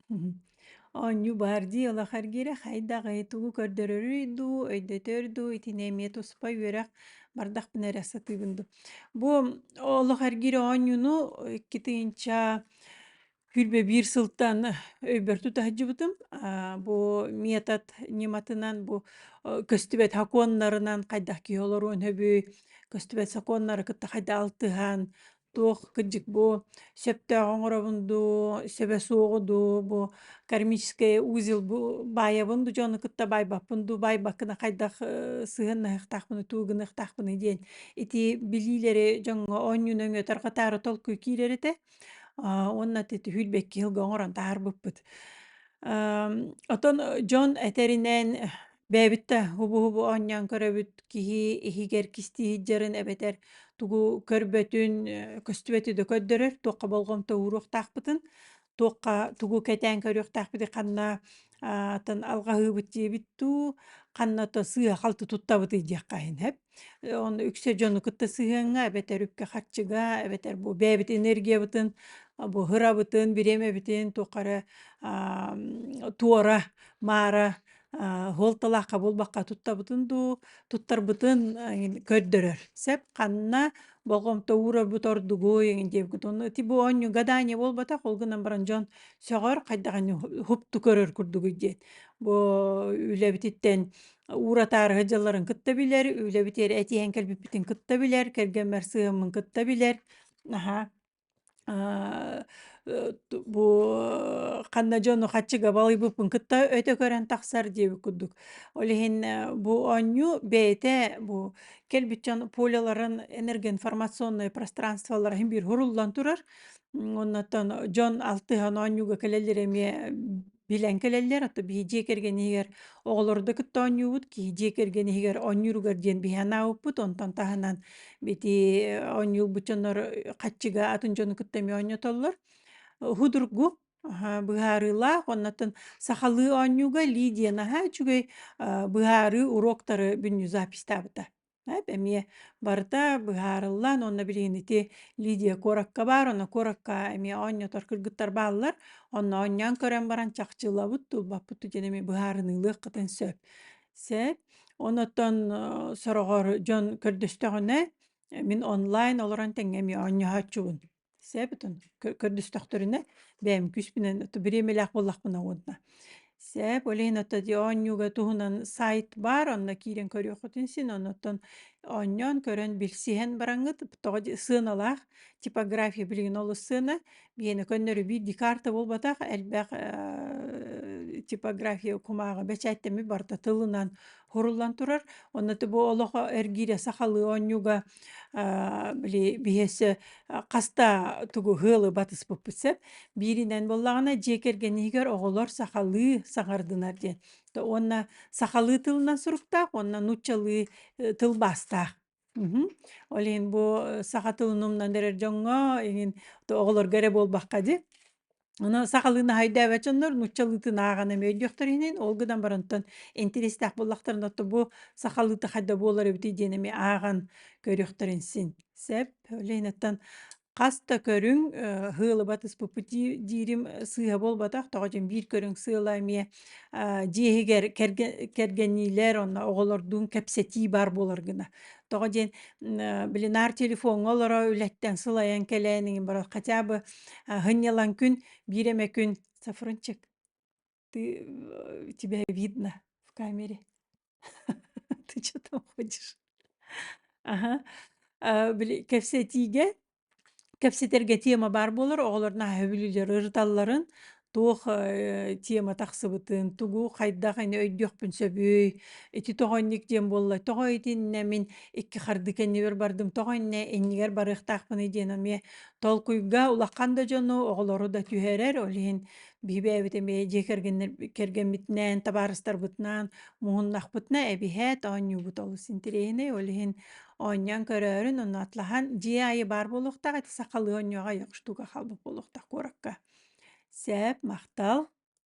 Мгм. Оонньу баарди алахаргире хайдагы тугу көрдөрөрүйду, өйдөтөрдү, итинемие туспай үөрэх бардахпын эрэ сатыыбынду. Бу олохаргире оонньуну икки тыынча Хүрбе биир сылтан өйбөртү таһыджыбытым. Бу метод ниматынан бу көстүбэт хакуоннарынан хайдах киһиолоруон хөбүй, көстүбэт сакуоннары кытта хайда алтыһан, туох кырдьык бу сөптөөх оҥоробунду, сөбө суоҕуду, бу кармическое узел бу баайабынду дьону кытта байбаппынду, байбаккына хайдах сыһын наһыахтаахпыны, туугыныахтаахпыны диэн ити билиилэри дьоҥҥо оонньуун өҥүө тарҕатаары толкуй киирэрэтэ. Уонна тэти хүлбэкки ыалга оҥорон таарбыппыт. Отон дьон этеринэн бэбитте хубу оонньоон көрөбүт киһи иһигэр кистиһиджэрин эбэтэр тугу көрбөтүн көстүбэти да көддөрөр туохха болгомто ууруохтаахпытын туохха тугу кэтээн көрүөхтаахпыты ханна атын алгаһыыбыт диэбит туу ханна то сыыа халты туттабытый диэххаһин хэп. Онно үксэ дьону кытта сыыһыаҥҥа эбэтэр үккэ харчыга эбэтэр бу бэбит энергиябытын бу хырабытын биремебитин туохара туора маара хуолталаахха буолбахха туттабытын дуу туттарбытын көрдөрөр сэп ханна болгомто уурарбут ордугу эҥин диэбиккит онно ити бу оонньу гадааньа буолбатах ол гынан баран дьон сөҕөр хайдах хупту көрөр курдугуй диэн бу үлэбититтэн uuratаары дьалларын кытта билэр үлэбитиэри этиэһэн кэлбиппитин кытта билэр кэргэммэр сыаммын кытта билэр. Аа, бу ханна дьону хаччыга балыйбыппын кытта өтө көрөн тахсар диэбит курдук. Ол иһин бу оонньу бэйэтэ бу келбит дьон пуляларын энергоинформационный пространстволлар иһин биир хуруллан турар. Оннотон дьон алтыһан оонньууга кэлэллэр эмиэ билэн кэлэллэр отто биһи дьиэ иһигэр оҕолору кытта оонньуубут киһи дьиэ иһигэр оонньууругар диэн биһианаабыппыт онтон таһынан бити оонньуулбут дьоннор хаччыга атын дьону кытта эмиэ оонньотоллор. Худургу быһаарыылаах оннотон сахалыы оонньууга Лидия наһаа үчүгэй быһаары уроктары бүннү запистаабыта. Эмиэ барыта быһаарыллаан онно билигин ити Лидия куоракка баар, онно куоракка эмиэ оонньотор кыргыттар бааллар, онно оонньоон көрөн баран чахчыылабыт, тулбаппыт дьон эмиэ быһаарын ыылыах кытын сөп. Сэп, онотон сороҕор дьон көрдөстөҕүнэ мин онлайн олорон тэҥҥэ эмиэ оонньоһооччубун. Сэбитин көрдөстөхтөрүнэ бэм күспүнэн ото бириэмэлээх буоллахпына уонна. Сэп олиһин ото оонньууга туһунан сайт бар, онно киирэн көрүөххүтүн син, оннотон оонньоон көрөн билсиһэн бараҥҥыт, тоҕо сыаналаах типография билигин олус сыана, биэни көннөрү биирди карта буолбатах, элбэх типография кумааҕа бэчээттэмми барыта тылынан хуруллан турар. Онноту бу олохо эргире сахалыы оонньууга биһиэссэ хаста тугу ыалы батыспыппыт сэп, бииринэн боллаҕына дьиэ кэргэн иһигэр оҕолор сахалыы саҥардынар диэн. Уонна сахалыы тылынан суруктаах, уонна нуччалыы тыл баастаах. Ол иһин бу саха тылынымнан эрэр дьоҥҥо иһин оҕолорго эрэ буолбахха ди. Оно сахалыына хайдаабат дьоннор нуччалыытын ааҕан эми өйдүөхтөр иһинин олгудан барантон интерестээх буллахтарын отто бу сахалыыта хайда буолар эбитий диэн эми ааҕан көрүөхтөрүн син. Сэп, ол иһин оттон хаста көрүң ыалы батыспыппыт диирим сыыһа буолбатах, тоҕо дьон биир көрүң сыала эмиэ дьиэһигэр кэргэнниилэр онно оҕолордуун кэпсэтии бар буолар гына. Тоҕо диэн билинаар телефонҥа олоро үлэттэн сылайан кэлэн иҥин бара хотя бы хынньалан күн биир эмэ күн Сафрончик, ты тебя видно в камере. Ты что там ходишь? Ага. Кэпсэтиигэ кэпсэтергэ тема бар буолар, оҕолорун хөбүлүлэр ырыталларын туох тема тахсыбытын, тугу хайдах ини өйдүөхпүн сөбүй, ити тоҕонник диэн буолла, тоҕо итиннэ мин икки харды кэннибэр бардым, тоҕо иннэ иннигэр барыахтаахпыны диэн эмиэ толкуйга улаххан да дьону оҕолору да түһэрэр, ол иһин биһибээбит эмиэ дьиэ кэргэммитинэн, табаарыстарбытынан муһуннахпытына эбиһэ тоонньуубут олус синтирэйинэй, ол иһин оонньоон көрөөрүн, онно атлаһан дьиэ айы бар буолуохтаах, ити сахалыы оонньооҕа айах штука халбыт буолуохтаах куоракка. Сэп, махтал.